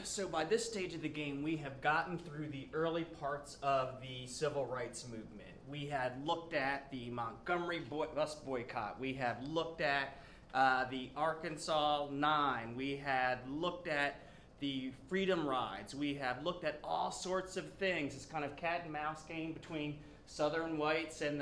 So by this stage of the game, we have gotten through the early parts of the civil rights movement. We had looked at the Montgomery bus boycott. We have looked at the Arkansas 9. We had looked at the freedom rides. We have looked at all sorts of things. This kind of cat and mouse game between Southern whites and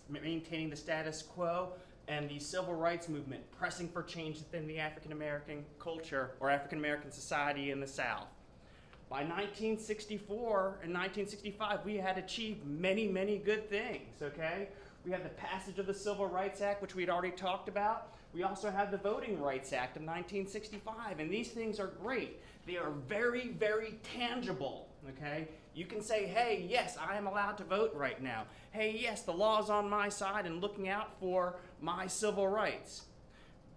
maintaining the status quo, and the civil rights movement pressing for change within the African American culture or African American society in the South. By 1964 and 1965, we had achieved many, many good things, okay? We had the passage of the Civil Rights Act, which we had already talked about. We also have the Voting Rights Act of 1965, and these things are great. They are very, very tangible, okay? You can say, hey, yes, I am allowed to vote right now. Hey, yes, the law is on my side and looking out for my civil rights.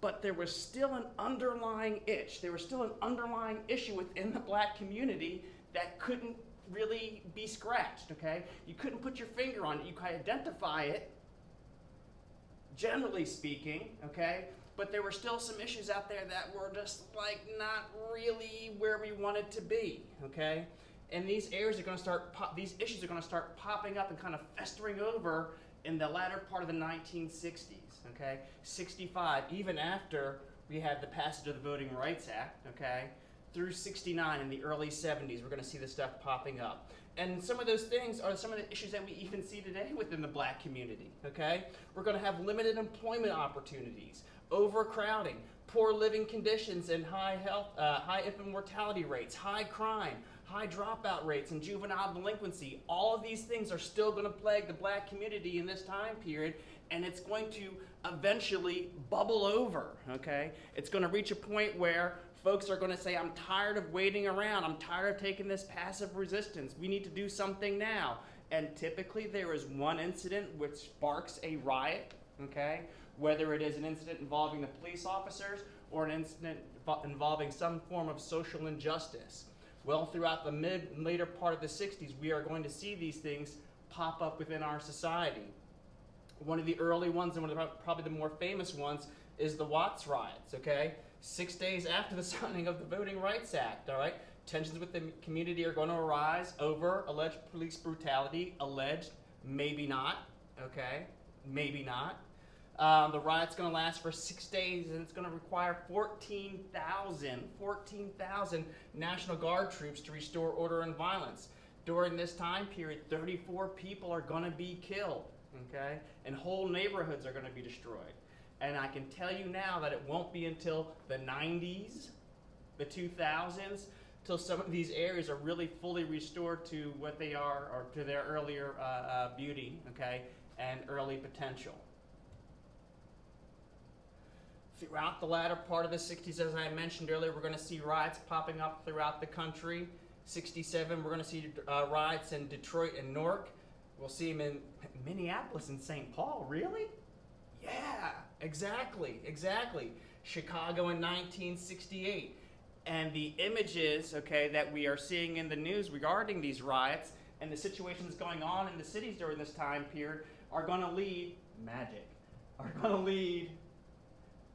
But there was still an underlying itch. There was still an underlying issue within the black community that couldn't really be scratched, okay? You couldn't put your finger on it. You could identify it, generally speaking, okay? But there were still some issues out there that were just like not really where we wanted to be, okay? And these areas are going to start, these issues are going to start popping up and kind of festering over in the latter part of the 1960s, okay? 65, even after we had the passage of the Voting Rights Act, okay? Through 69 in the early 70s, we're going to see this stuff popping up. And some of those things are some of the issues that we even see today within the black community, okay? We're going to have limited employment opportunities, overcrowding, poor living conditions and high infant mortality rates, high crime, high dropout rates, and juvenile delinquency. All of these things are still going to plague the black community in this time period, and it's going to eventually bubble over, okay? It's going to reach a point where folks are going to say, I'm tired of waiting around. I'm tired of taking this passive resistance. We need to do something now. And typically there is one incident which sparks a riot, okay? Whether it is an incident involving the police officers or an incident involving some form of social injustice. Well, throughout the mid and later part of the 60s, we are going to see these things pop up within our society. One of the early ones, and one of the, probably the more famous ones, is the Watts riots, okay? 6 days after the signing of the Voting Rights Act, all right? Tensions with the community are going to arise over alleged police brutality, alleged, maybe not, okay? Maybe not. The riot's going to last for 6 days, and it's going to require 14,000 National Guard troops to restore order and violence. During this time period, 34 people are going to be killed, okay? And whole neighborhoods are going to be destroyed. And I can tell you now that it won't be until the 90s, the 2000s, till some of these areas are really fully restored to what they are, or to their earlier beauty, okay, and early potential. Throughout the latter part of the 60s, as I mentioned earlier, we're going to see riots popping up throughout the country. 67, we're going to see riots in Detroit and Newark. We'll see them in Minneapolis and St. Paul. Really? Yeah, exactly. Chicago in 1968. And the images, okay, that we are seeing in the news regarding these riots and the situations going on in the cities during this time period are going to lead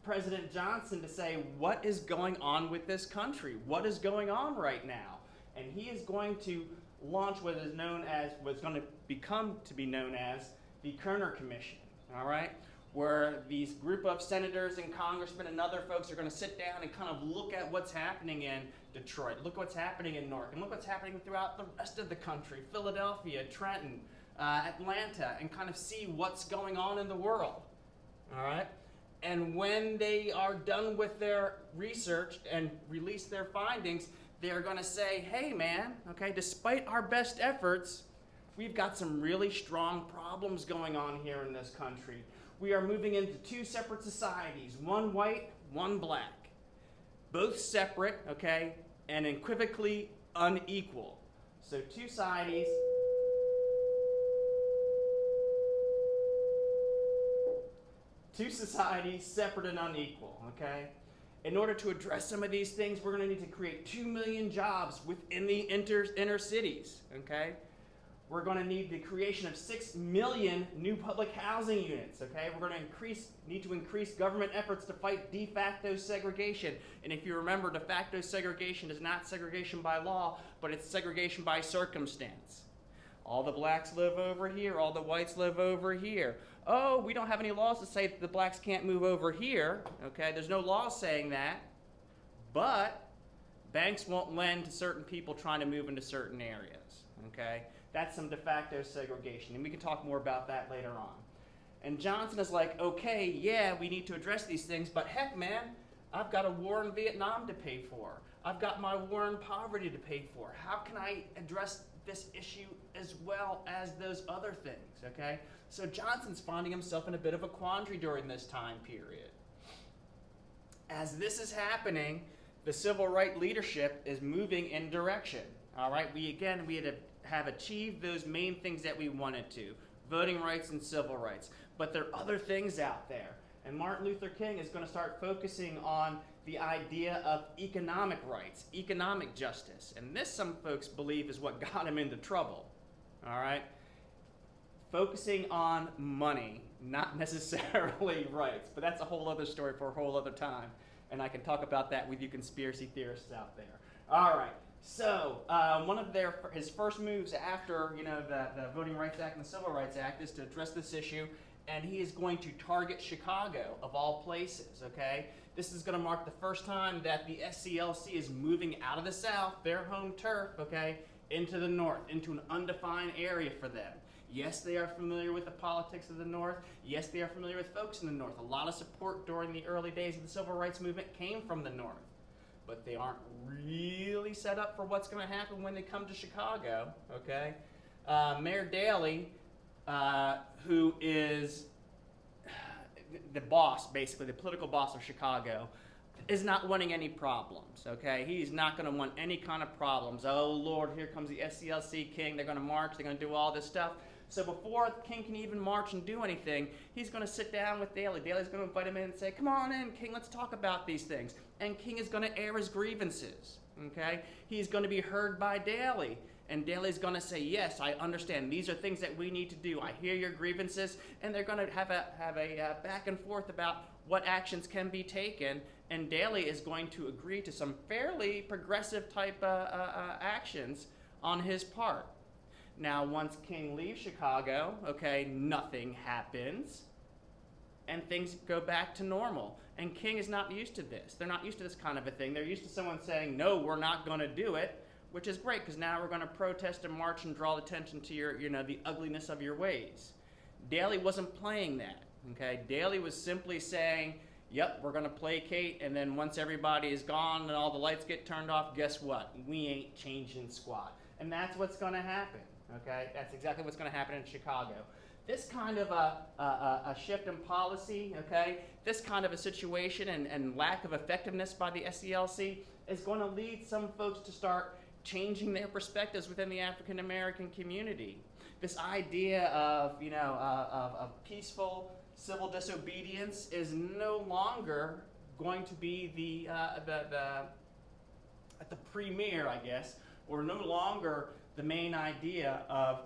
President Johnson to say, what is going on with this country? What is going on right now? And he is going to launch what is known as, what's going to become to be known as the Kerner Commission, all right? Where these group of senators and congressmen and other folks are going to sit down and kind of look at what's happening in Detroit, look what's happening in Newark, and look what's happening throughout the rest of the country, Philadelphia, Trenton, Atlanta, and kind of see what's going on in the world, all right? And when they are done with their research and release their findings, they're going to say, hey man, okay, despite our best efforts, we've got some really strong problems going on here in this country. We are moving into two separate societies, one white, one black. Both separate, okay, and unequivocally unequal. So two societies. Two societies, separate and unequal, okay? In order to address some of these things, we're going to need to create 2 million jobs within the inner cities, okay? We're going to need the creation of 6 million new public housing units, okay? We're going to need to increase government efforts to fight de facto segregation. And if you remember, de facto segregation is not segregation by law, but it's segregation by circumstance. All the blacks live over here, all the whites live over here. Oh, we don't have any laws to say that the blacks can't move over here, okay? There's no law saying that, but banks won't lend to certain people trying to move into certain areas, okay? That's some de facto segregation, and we can talk more about that later on. And Johnson is like, okay, yeah, we need to address these things, but heck, man, I've got a war in Vietnam to pay for. I've got my war in poverty to pay for. How can I address this issue as well as those other things, okay? So Johnson's finding himself in a bit of a quandary during this time period. As this is happening, the civil rights leadership is moving in direction, all right? We had have achieved those main things that we wanted to, voting rights and civil rights. But there are other things out there. And Martin Luther King is going to start focusing on the idea of economic rights, economic justice. And this, some folks believe, is what got him into trouble, all right? Focusing on money, not necessarily rights. But that's a whole other story for a whole other time. And I can talk about that with you conspiracy theorists out there. All right. So one of his first moves after the Voting Rights Act and the Civil Rights Act is to address this issue, and he is going to target Chicago of all places. Okay, this is going to mark the first time that the SCLC is moving out of the South, their home turf, okay, into the North, into an undefined area for them. Yes, they are familiar with the politics of the North. Yes, they are familiar with folks in the North. A lot of support during the early days of the Civil Rights Movement came from the North. But they aren't really set up for what's going to happen when they come to Chicago, okay? Mayor Daley, who is the boss, basically, the political boss of Chicago, is not wanting any problems, okay? He's not going to want any kind of problems. Oh, Lord, here comes the SCLC King. They're going to march. They're going to do all this stuff. So before King can even march and do anything, he's going to sit down with Daley. Daley's going to invite him in and say, come on in, King, let's talk about these things. And King is going to air his grievances, okay? He's going to be heard by Daley. And Daley's going to say, yes, I understand. These are things that we need to do. I hear your grievances. And they're going to have a back and forth about what actions can be taken. And Daley is going to agree to some fairly progressive type actions on his part. Now, once King leaves Chicago, okay, nothing happens, and things go back to normal. And King is not used to this. They're not used to this kind of a thing. They're used to someone saying, no, we're not going to do it, which is great, because now we're going to protest and march and draw attention to your, the ugliness of your ways. Daley wasn't playing that, okay? Daley was simply saying, yep, we're going to placate, and then once everybody is gone and all the lights get turned off, guess what? We ain't changing squat. And that's what's going to happen. Okay, that's exactly what's going to happen in Chicago. This kind of a shift in policy, okay, this kind of a situation and lack of effectiveness by the SCLC is going to lead some folks to start changing their perspectives within the African American community. This idea of of peaceful civil disobedience is no longer going to be at the premier, I guess, or no longer the main idea of,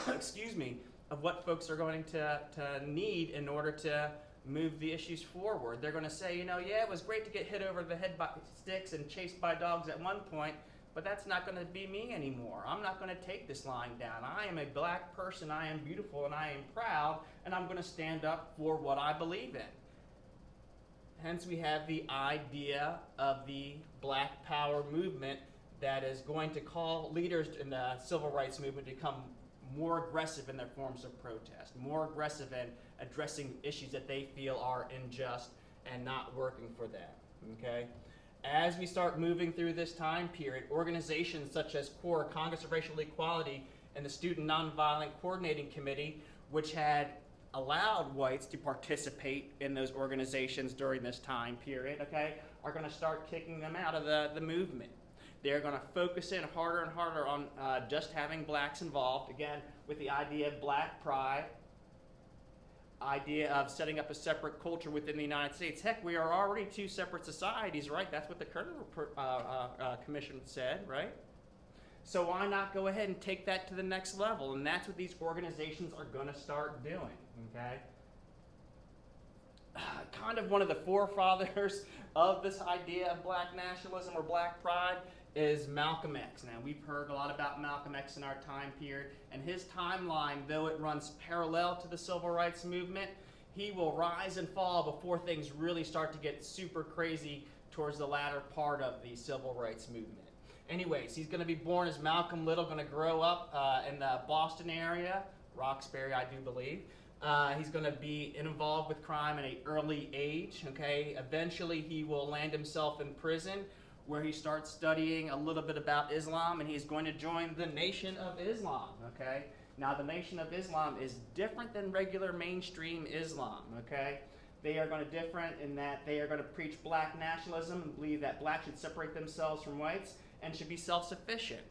excuse me, of what folks are going to need in order to move the issues forward. They're going to say, yeah, it was great to get hit over the head by sticks and chased by dogs at one point, but that's not going to be me anymore. I'm not going to take this lying down. I am a black person, I am beautiful, and I am proud, and I'm going to stand up for what I believe in. Hence, we have the idea of the Black Power movement that is going to call leaders in the civil rights movement to become more aggressive in their forms of protest, more aggressive in addressing issues that they feel are unjust and not working for them, okay? As we start moving through this time period, organizations such as CORE, Congress of Racial Equality, and the Student Nonviolent Coordinating Committee, which had allowed whites to participate in those organizations during this time period, okay, are going to start kicking them out of the movement. They're going to focus in harder and harder on just having blacks involved, again, with the idea of black pride, idea of setting up a separate culture within the United States. Heck, we are already two separate societies, right? That's what the Kerner Commission said, right? So why not go ahead and take that to the next level? And that's what these organizations are going to start doing, okay? Kind of one of the forefathers of this idea of black nationalism or black pride is Malcolm X. Now, we've heard a lot about Malcolm X in our time period, and his timeline, though it runs parallel to the civil rights movement, he will rise and fall before things really start to get super crazy towards the latter part of the civil rights movement. Anyways, he's going to be born as Malcolm Little, going to grow up in the Boston area, Roxbury, I do believe. He's going to be involved with crime at an early age, okay? Eventually, he will land himself in prison where he starts studying a little bit about Islam, and he's going to join the Nation of Islam, okay? Now, the Nation of Islam is different than regular mainstream Islam, okay? They are going to different in that they are going to preach black nationalism and believe that blacks should separate themselves from whites and should be self-sufficient.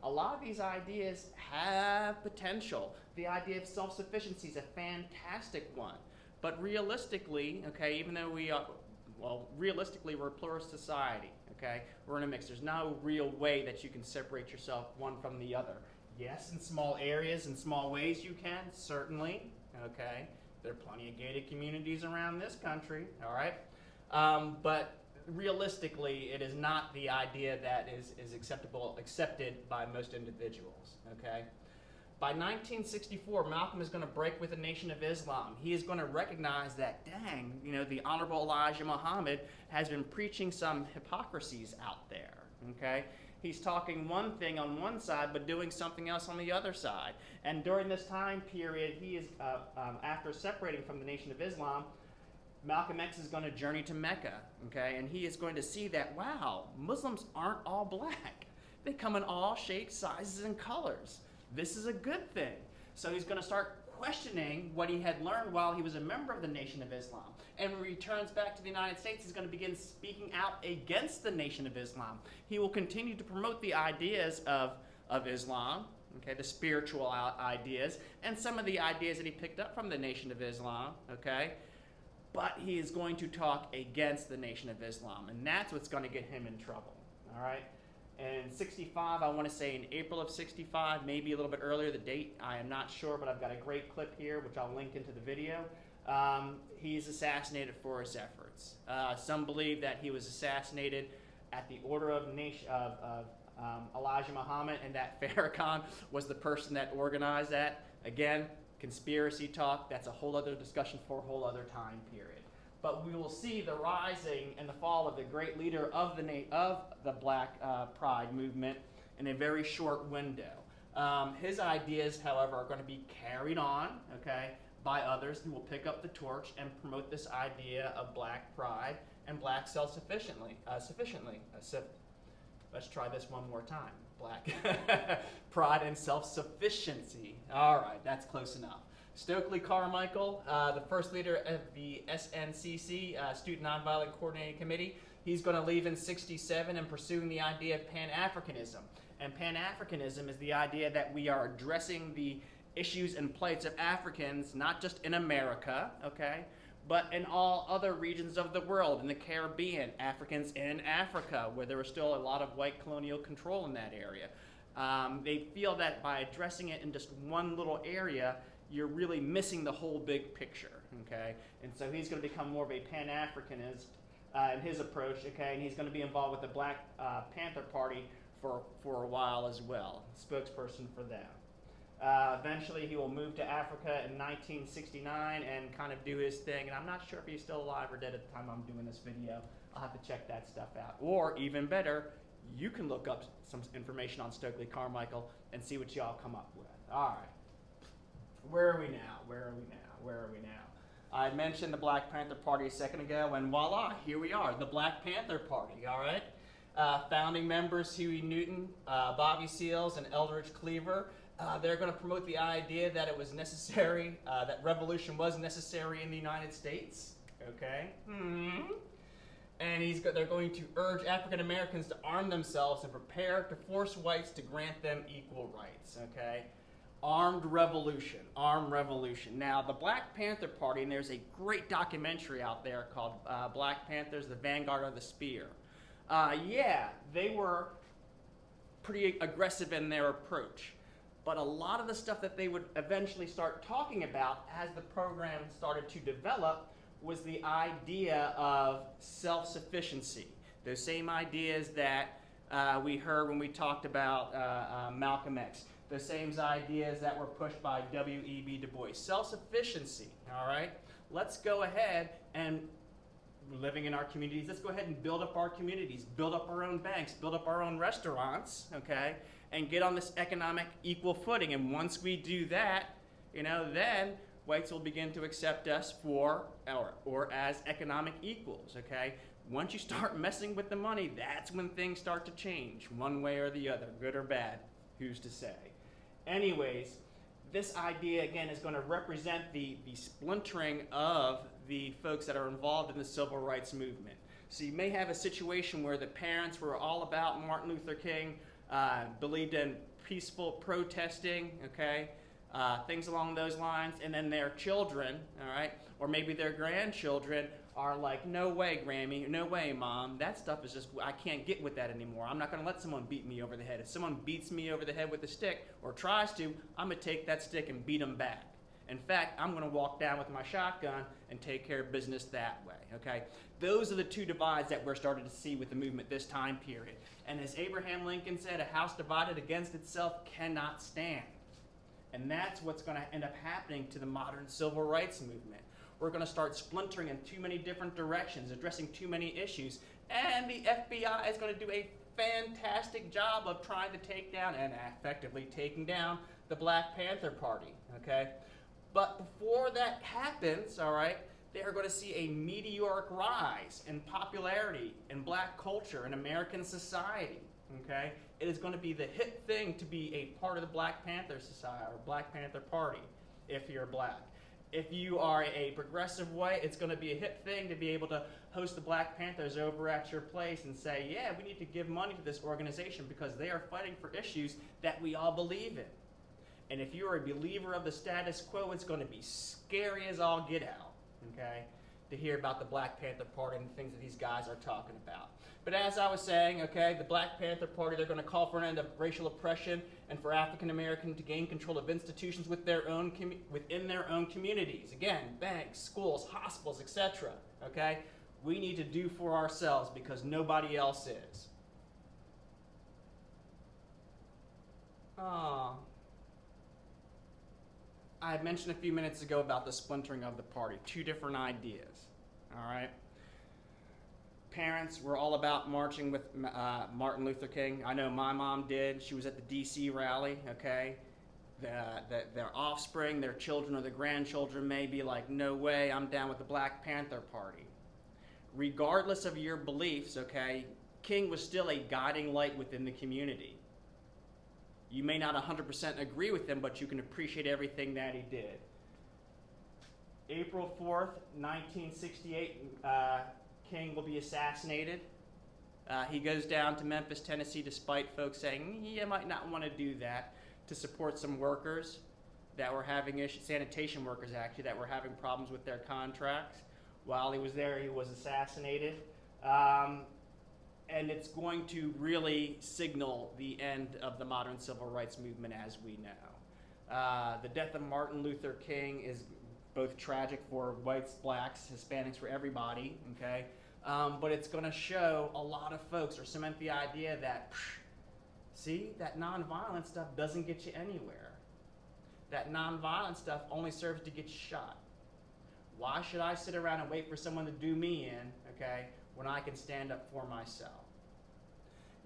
A lot of these ideas have potential. The idea of self-sufficiency is a fantastic one. But realistically, okay, even though we are, well, realistically, we're a pluralist society, okay? We're in a mix. There's no real way that you can separate yourself one from the other. Yes, in small areas, in small ways you can, certainly, okay? There are plenty of gated communities around this country, all right? But realistically, it is not the idea that is accepted by most individuals, okay? By 1964, Malcolm is going to break with the Nation of Islam. He is going to recognize that, dang, you know, the Honorable Elijah Muhammad has been preaching some hypocrisies out there, okay? He's talking one thing on one side, but doing something else on the other side. And during this time period, he is, after separating from the Nation of Islam, Malcolm X is going to journey to Mecca, okay? And he is going to see that, wow, Muslims aren't all black. They come in all shapes, sizes, and colors. This is a good thing. So he's going to start questioning what he had learned while he was a member of the Nation of Islam. And when he returns back to the United States, he's going to begin speaking out against the Nation of Islam. He will continue to promote the ideas of Islam, okay, the spiritual ideas, and some of the ideas that he picked up from the Nation of Islam, okay? But he is going to talk against the Nation of Islam, and that's what's going to get him in trouble, all right? And 65, I want to say in April of 65, maybe a little bit earlier, the date, I am not sure, but I've got a great clip here, which I'll link into the video. He's assassinated for his efforts. Some believe that he was assassinated at the order of Elijah Muhammad, and that Farrakhan was the person that organized that. Again, conspiracy talk, that's a whole other discussion for a whole other time period. But we will see the rising and the fall of the great leader of the Black Pride movement in a very short window. His ideas, however, are going to be carried on, okay, by others who will pick up the torch and promote this idea of black pride and black self-sufficiently. Let's try this one more time. Black pride and self-sufficiency. All right, that's close enough. Stokely Carmichael, the first leader of the SNCC, Student Nonviolent Coordinating Committee, he's going to leave in 67 and pursuing the idea of Pan-Africanism. And Pan-Africanism is the idea that we are addressing the issues and plights of Africans, not just in America, okay, but in all other regions of the world, in the Caribbean, Africans in Africa, where there was still a lot of white colonial control in that area. They feel that by addressing it in just one little area, you're really missing the whole big picture, okay? And so he's going to become more of a Pan-Africanist in his approach, okay? And he's going to be involved with the Black Panther Party for a while as well, spokesperson for them. Eventually, he will move to Africa in 1969 and kind of do his thing. And I'm not sure if he's still alive or dead at the time I'm doing this video. I'll have to check that stuff out. Or, even better, you can look up some information on Stokely Carmichael and see what y'all come up with. All right. Where are we now? I mentioned the Black Panther Party a second ago, and voila, here we are, the Black Panther Party, all right? Founding members Huey Newton, Bobby Seals, and Eldridge Cleaver. They're going to promote the idea that it was necessary, that revolution was necessary in the United States, okay? And they're going to urge African Americans to arm themselves and prepare to force whites to grant them equal rights, okay? Armed revolution. Now, the Black Panther Party, and there's a great documentary out there called Black Panthers, the Vanguard of the Spear. Yeah, they were pretty aggressive in their approach. But a lot of the stuff that they would eventually start talking about as the program started to develop was the idea of self-sufficiency. Those same ideas that we heard when we talked about Malcolm X. The same ideas that were pushed by W.E.B. Du Bois. Self-sufficiency, all right? Let's go ahead and, living in our communities, let's go ahead and build up our communities, build up our own banks, build up our own restaurants, okay? And get on this economic equal footing. And once we do that, then whites will begin to accept us for, or as economic equals, okay? Once you start messing with the money, that's when things start to change, one way or the other, good or bad, who's to say. Anyways, this idea, again, is going to represent the splintering of the folks that are involved in the civil rights movement. So you may have a situation where the parents were all about Martin Luther King, believed in peaceful protesting, okay, things along those lines, and then their children, all right, or maybe their grandchildren are like, no way, Grammy, no way, Mom, that stuff is just, I can't get with that anymore. I'm not going to let someone beat me over the head. If someone beats me over the head with a stick or tries to, I'm going to take that stick and beat them back. In fact, I'm going to walk down with my shotgun and take care of business that way, okay? Those are the two divides that we're starting to see with the movement this time period. And as Abraham Lincoln said, a house divided against itself cannot stand. And that's what's going to end up happening to the modern civil rights movement. We're going to start splintering in too many different directions, addressing too many issues, and the FBI is going to do a fantastic job of trying to take down, and effectively taking down, the Black Panther Party, okay? But before that happens, all right, they are going to see a meteoric rise in popularity in black culture in American society, okay? It is going to be the hip thing to be a part of the Black Panther Society or Black Panther Party if you're black. If you are a progressive white, it's going to be a hip thing to be able to host the Black Panthers over at your place and say, yeah, we need to give money to this organization because they are fighting for issues that we all believe in. And if you're a believer of the status quo, it's going to be scary as all get out, okay, to hear about the Black Panther Party and the things that these guys are talking about. But as I was saying, okay, the Black Panther Party, they're going to call for an end of racial oppression and for African Americans to gain control of institutions within their own communities. Again, banks, schools, hospitals, etc. Okay? We need to do for ourselves because nobody else is. I had mentioned a few minutes ago about the splintering of the party. Two different ideas. All right? Parents were all about marching with Martin Luther King. I know my mom did. She was at the D.C. rally, okay? Their offspring, their children or their grandchildren may be like, no way, I'm down with the Black Panther Party. Regardless of your beliefs, okay, King was still a guiding light within the community. You may not 100% agree with him, but you can appreciate everything that he did. April 4th, 1968, King will be assassinated. He goes down to Memphis, Tennessee, despite folks saying, you might not want to do that, to support some workers that were having issues, sanitation workers actually, that were having problems with their contracts. While he was there, he was assassinated. And it's going to really signal the end of the modern civil rights movement as we know. The death of Martin Luther King is both tragic for whites, blacks, Hispanics, for everybody, okay? But it's going to show a lot of folks, or cement the idea that, see, that nonviolent stuff doesn't get you anywhere. That nonviolent stuff only serves to get you shot. Why should I sit around and wait for someone to do me in, okay, when I can stand up for myself?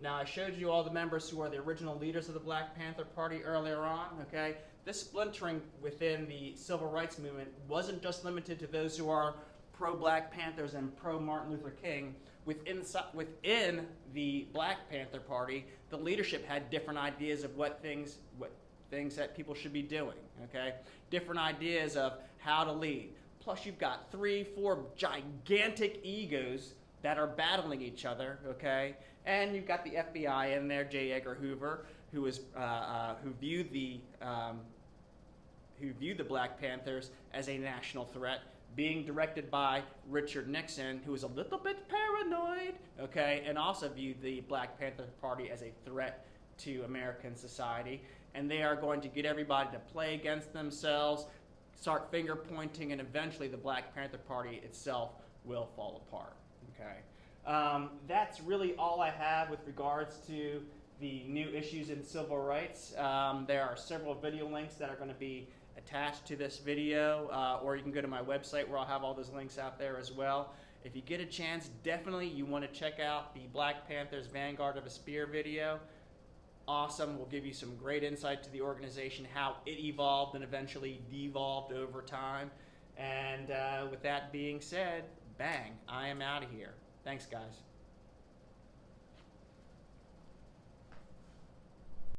Now, I showed you all the members who are the original leaders of the Black Panther Party earlier on, okay? This splintering within the civil rights movement wasn't just limited to those who are pro-Black Panthers and pro-Martin Luther King. Within the Black Panther Party, the leadership had different ideas of what things that people should be doing, okay? Different ideas of how to lead. Plus, you've got 3-4 gigantic egos that are battling each other, okay? And you've got the FBI in there, J. Edgar Hoover, who viewed the Black Panthers as a national threat, being directed by Richard Nixon, who was a little bit paranoid, okay, and also viewed the Black Panther Party as a threat to American society, and they are going to get everybody to play against themselves, start finger pointing, and eventually the Black Panther Party itself will fall apart. Okay, that's really all I have with regards to the new issues in civil rights. There are several video links that are going to be attached to this video, or you can go to my website where I'll have all those links out there as well. If you get a chance, definitely you want to check out the Black Panthers Vanguard of a Spear video. Awesome, will give you some great insight to the organization, how it evolved and eventually devolved over time. And with that being said, bang, I am out of here. Thanks, guys.